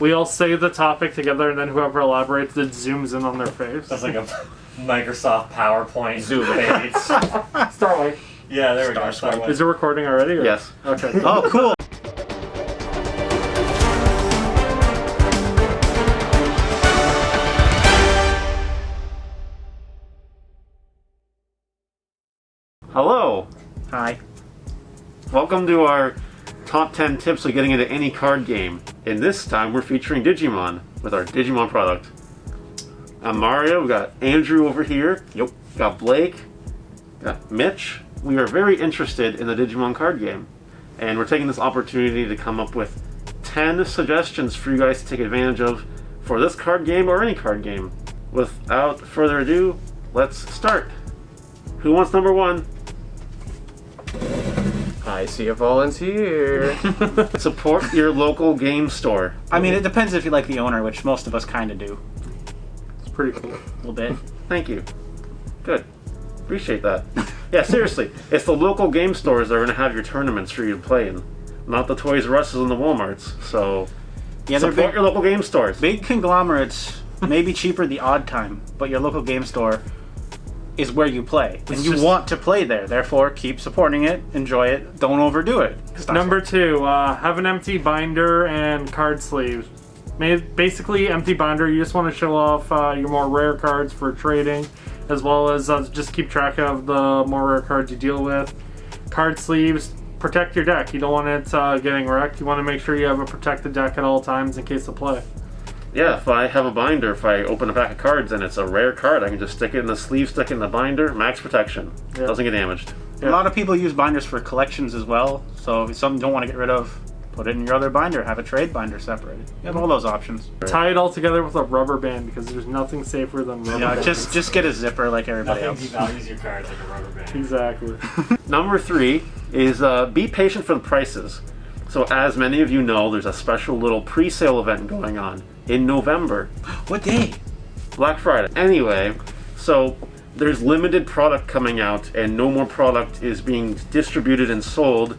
We all say the topic together, and then whoever elaborates it zooms in on their face. That's like a Microsoft PowerPoint Zoom fades. Starlight. Yeah, there we go. Starlight. Is it recording already? Or? Yes. Okay. Oh, cool. Hello. Hi. Welcome to our top 10 tips of getting into any card game. And this time we're featuring Digimon with our Digimon product. I'm Mario, we got Andrew over here. Yep. Got Blake. Got Mitch. We are very interested in the Digimon card game. And we're taking this opportunity to come up with 10 suggestions for you guys to take advantage of for this card game or any card game. Without further ado, let's start. Who wants number one? I see a volunteer. Support your local game store. I mean, it depends if you like the owner, which most of us kind of do. It's pretty cool. A little bit. Thank you. Good. Appreciate that. Yeah, seriously. It's the local game stores that are going to have your tournaments for you to play in. Not the Toys R Us's and the Walmarts. So, Yeah, they're support big, your local game stores. big conglomerates, maybe cheaper the odd time, but your local game store is where you play. And It's you just- want to play there. Therefore, keep supporting it, enjoy it, don't overdo it. Number two, have an empty binder and card sleeves. Basically, empty binder, you just want to show off your more rare cards for trading, as well as just keep track of the more rare cards you deal with. Card sleeves, protect your deck. You don't want it getting wrecked. You want to make sure you have a protected deck at all times in case of play. Yeah, if I have a binder, if I open a pack of cards and it's a rare card, I can just stick it in the sleeve, stick it in the binder, max protection. Yeah. Doesn't get damaged. A lot of people use binders for collections as well, so if it's something you don't want to get rid of, put it in your other binder, have a trade binder separated. You have all those options. Tie it all together with a rubber band because there's nothing safer than rubber Yeah, bands. just get a zipper like everybody Nothing else. devalues your cards like a rubber band. Exactly. Number three is be patient for the prices. So as many of you know, there's a special little pre-sale event going on in November. What day? Black Friday. Anyway, so there's limited product coming out and no more product is being distributed and sold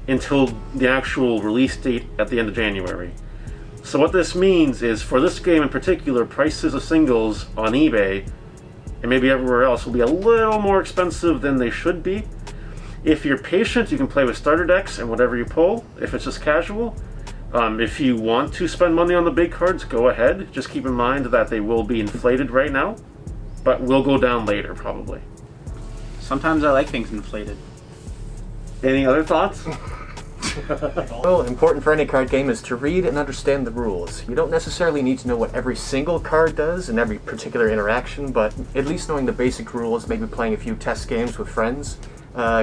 until the actual release date at the end of January. So what this means is for this game in particular, prices of singles on eBay and maybe everywhere else will be a little more expensive than they should be. If you're patient, you can play with starter decks and whatever you pull, if it's just casual. If you want to spend money on the big cards, go ahead. Just keep in mind that they will be inflated right now, but will go down later, probably. Sometimes I like things inflated. Any other thoughts? Well, important for any card game is to read and understand the rules. You don't necessarily need to know what every single card does in every particular interaction, but at least knowing the basic rules, maybe playing a few test games with friends,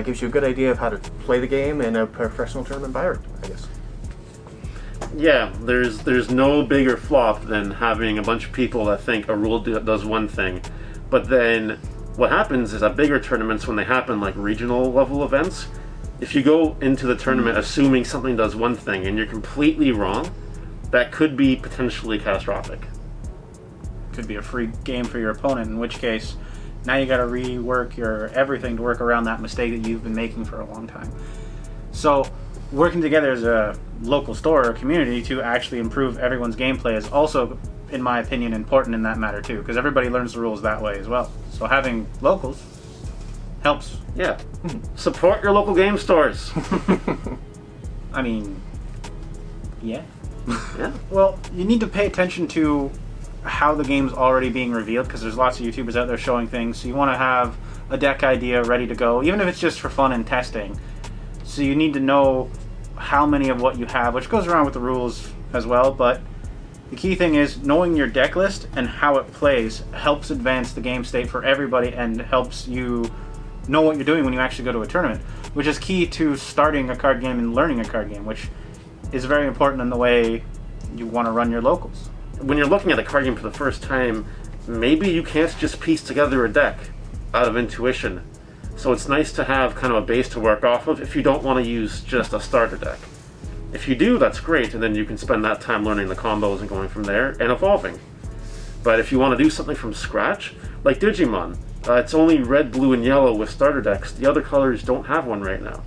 gives you a good idea of how to play the game in a professional tournament environment, I guess. Yeah, there's no bigger flop than having a bunch of people that think a rule does one thing, but then what happens is at bigger tournaments when they happen, like regional level events, if you go into the tournament assuming something does one thing and you're completely wrong, that could be potentially catastrophic. Could be a free game for your opponent, in which case now you got to rework your everything to work around that mistake that you've been making for a long time. So working together as a local store or community to actually improve everyone's gameplay is also, in my opinion, important in that matter too, because everybody learns the rules that way as well. So having locals helps. Yeah. Support your local game stores. I mean, yeah. Yeah. Well, you need to pay attention to how the game's already being revealed, because there's lots of YouTubers out there showing things, so you want to have a deck idea ready to go, even if it's just for fun and testing. So you need to know how many of what you have, which goes around with the rules as well, but the key thing is knowing your deck list and how it plays helps advance the game state for everybody and helps you know what you're doing when you actually go to a tournament, which is key to starting a card game and learning a card game, which is very important in the way you want to run your locals. When you're looking at a card game for the first time, maybe you can't just piece together a deck out of intuition. So it's nice to have kind of a base to work off of if you don't want to use just a starter deck. If you do, that's great, and then you can spend that time learning the combos and going from there and evolving. But if you want to do something from scratch, like Digimon, it's only red, blue, and yellow with starter decks. The other colors don't have one right now.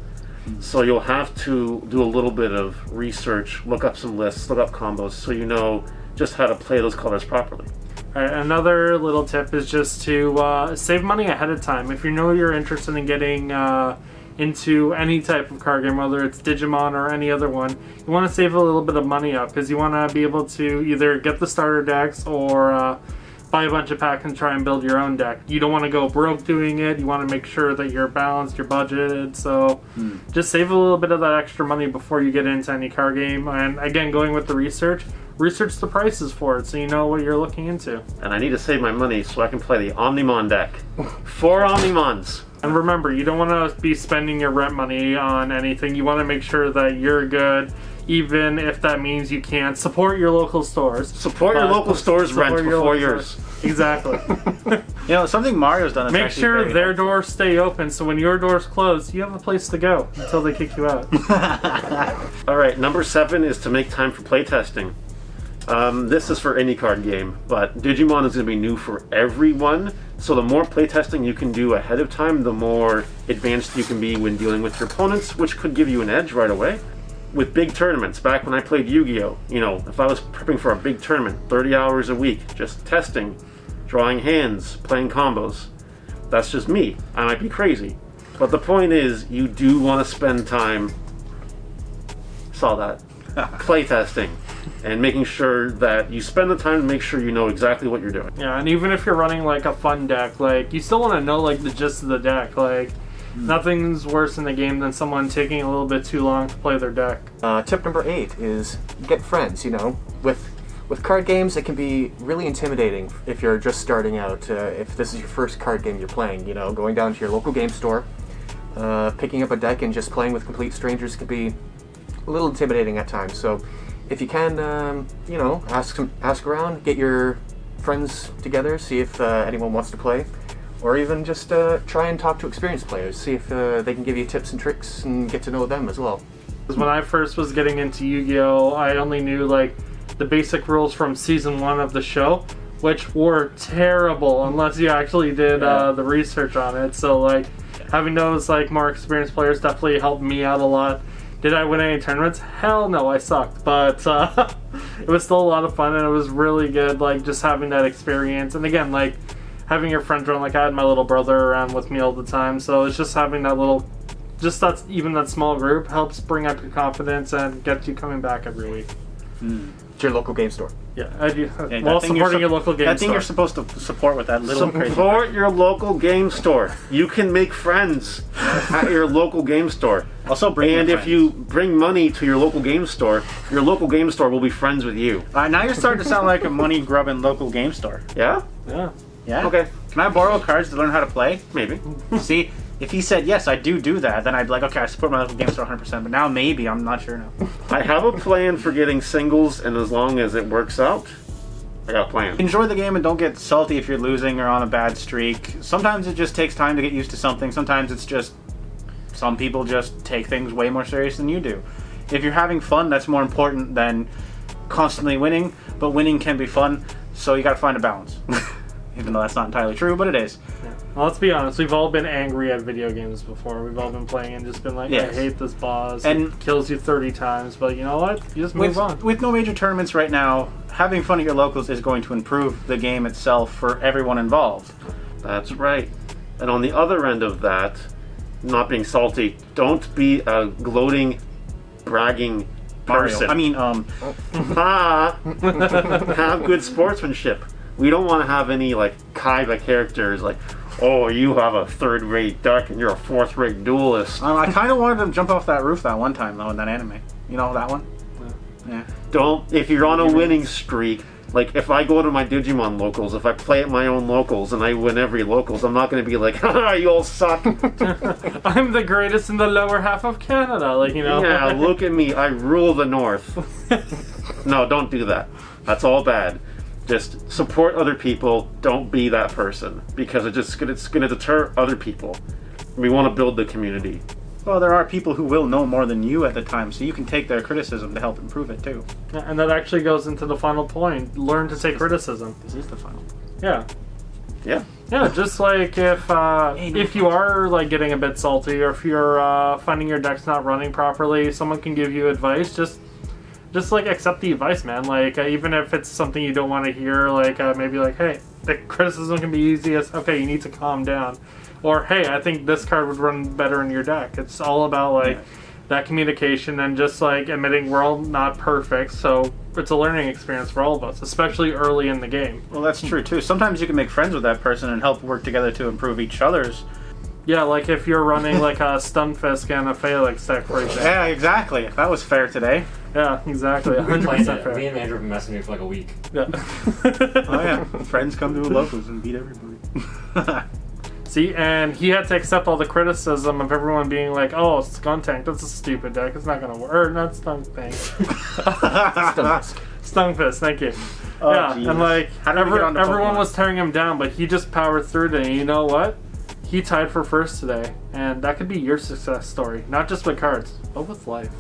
So you'll have to do a little bit of research, look up some lists, look up combos, so you know just how to play those colors properly. All right, another little tip is just to save money ahead of time. If you know you're interested in getting into any type of card game, whether it's Digimon or any other one, you want to save a little bit of money up because you want to be able to either get the starter decks or buy a bunch of packs and try and build your own deck. You don't want to go broke doing it. You want to make sure that you're balanced, you're budgeted. So just save a little bit of that extra money before you get into any card game. And again, going with the research the prices for it so you know what you're looking into. And I need to save my money so I can play the Omnimon deck. 4 Omnimons. And remember, you don't want to be spending your rent money on anything. You want to make sure that you're good, even if that means you can't support your local stores. Support your local stores' rent before yours. Exactly. You know, something Mario's done. That's Make actually sure very their helpful. doors stay open, so when your doors close, you have a place to go until they kick you out. All right, number 7 is to make time for playtesting. This is for any card game, but Digimon is going to be new for everyone, so the more playtesting you can do ahead of time, the more advanced you can be when dealing with your opponents, which could give you an edge right away. With big tournaments, back when I played Yu-Gi-Oh, you know, if I was prepping for a big tournament, 30 hours a week, just testing, drawing hands, playing combos, that's just me. I might be crazy. But the point is, you do want to spend time, saw that, playtesting. And making sure that you spend the time to make sure you know exactly what you're doing. Yeah, and even if you're running like a fun deck, like you still want to know like the gist of the deck. Like nothing's worse in the game than someone taking a little bit too long to play their deck. Tip number 8 is get friends. You know, with card games, it can be really intimidating if you're just starting out. If this is your first card game you're playing, you know, going down to your local game store, picking up a deck and just playing with complete strangers can be a little intimidating at times. So if you can, you know, ask around, get your friends together, see if anyone wants to play, or even just try and talk to experienced players, see if they can give you tips and tricks and get to know them as well. Because when I first was getting into Yu-Gi-Oh, I only knew like the basic rules from season 1 of the show, which were terrible unless you actually did the research on it. So like having those like more experienced players definitely helped me out a lot. Did I win any tournaments? Hell no, I sucked. But it was still a lot of fun and it was really good, like just having that experience. And again, like having your friends around, like I had my little brother around with me all the time. So it's just having that little, just that, even that small group helps bring up your confidence and get you coming back every week. To your local game store. Yeah, I do. Yeah, While that thing supporting you're your local game That thing store. you're supposed to support with that little crazy. Support your local game store. You can make friends at your local game store. Also, bring your And if friends. you bring money to your local game store will be friends with you. Now you're starting to sound like a money grubbing local game store. Yeah? Yeah. Yeah. Okay. Can I borrow cards to learn how to play? Maybe. See, if he said yes, I do that, then I'd be like, okay, I support my local game store 100%. But now maybe I'm not sure now. I have a plan for getting singles, and as long as it works out, I got a plan. Enjoy the game and don't get salty if you're losing or on a bad streak. Sometimes it just takes time to get used to something. Sometimes it's just some people just take things way more serious than you do. If you're having fun, that's more important than constantly winning. But winning can be fun, so you got to find a balance. Even though that's not entirely true, but it is. Well, let's be honest. We've all been angry at video games before. We've all been playing and just been like, Yes. I hate this boss. And- it kills you 30 times. But you know what? You just move on. With no major tournaments right now, having fun at your locals is going to improve the game itself for everyone involved. That's right. And on the other end of that, not being salty, don't be a gloating, bragging person. Have good sportsmanship. We don't want to have any like Kaiba characters like, oh, you have a 3rd-rate deck and you're a 4th-rate duelist. I kind of wanted to jump off that roof that one time though in that anime. You know that one? Yeah. Don't, if you're on a winning streak, like if I go to my Digimon locals, if I play at my own locals and I win every locals, I'm not going to be like, haha, you all suck. I'm the greatest in the lower half of Canada. Like, you know? Yeah, look at me, I rule the North. No, don't do that. That's all bad. Just support other people. Don't be that person because it's going to deter other people. We want to build the community. Well, there are people who will know more than you at the time, so you can take their criticism to help improve it too. And that actually goes into the final point. Learn to take criticism. This is the final. Yeah. Yeah. Yeah, just like if you are like getting a bit salty, or if you're finding your deck's not running properly, someone can give you advice. Just like accept the advice, man. Like even if it's something you don't want to hear, like maybe like, hey, the criticism can be easy as, okay, you need to calm down, or hey, I think this card would run better in your deck. It's all about like that communication and just like admitting we're all not perfect, so it's a learning experience for all of us, especially early in the game. Well, that's true too. Sometimes you can make friends with that person and help work together to improve each other's. Yeah, like if you're running like a Stunfisk and a Phalanx deck, for example. Yeah, exactly. That was fair today. Yeah, exactly. We played 100% it. fair. Me and Andrew have been messing with me for like a week. Yeah. Oh yeah, friends come to locals and beat everybody. See, and he had to accept all the criticism of everyone being like, "Oh, Skuntank, that's a stupid deck. It's not gonna work." Or not Stuntank. Stunfist, thank you. Oh, yeah, Jesus. and like How did we get onto everyone Pokemon? was tearing him down, but he just powered through it. And you know what? He tied for first today, and that could be your success story, not just with cards, but with life.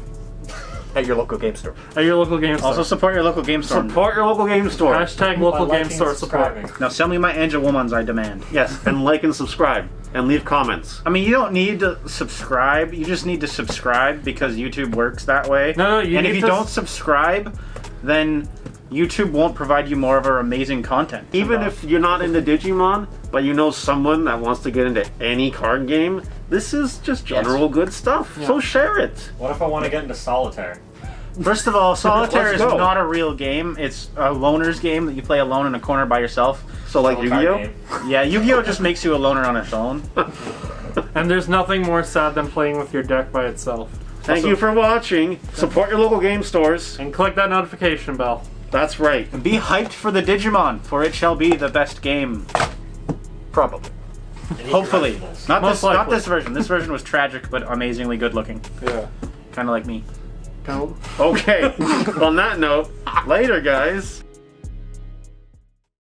At your local game store. At your local game store. Also support your local game store. Support your local game store. Hashtag local By game liking store and support. subscribing. Now sell me my Angel Womans, I demand. Yes, and like and subscribe and leave comments. I mean, you don't need to subscribe. You just need to subscribe because YouTube works that way. No, you and need if you to don't subscribe, then YouTube won't provide you more of our amazing content. Even if you're not into Digimon, but you know someone that wants to get into any card game, this is just general good stuff. So share it. What if I want to get into solitaire? First of all, Solitaire Let's is go. not a real game. It's a loner's game that you play alone in a corner by yourself. So like Card Yu-Gi-Oh? game. Yeah, Yu-Gi-Oh just makes you a loner on its own. And there's nothing more sad than playing with your deck by itself. Thank you for watching. Support your local game stores. And click that notification bell. That's right. Be hyped for the Digimon, for it shall be the best game. Probably. And eat your Hopefully. vegetables. Not Most not likely. this version. This version was tragic but amazingly good looking. Yeah. Kind of like me. Okay. On that note, later, guys.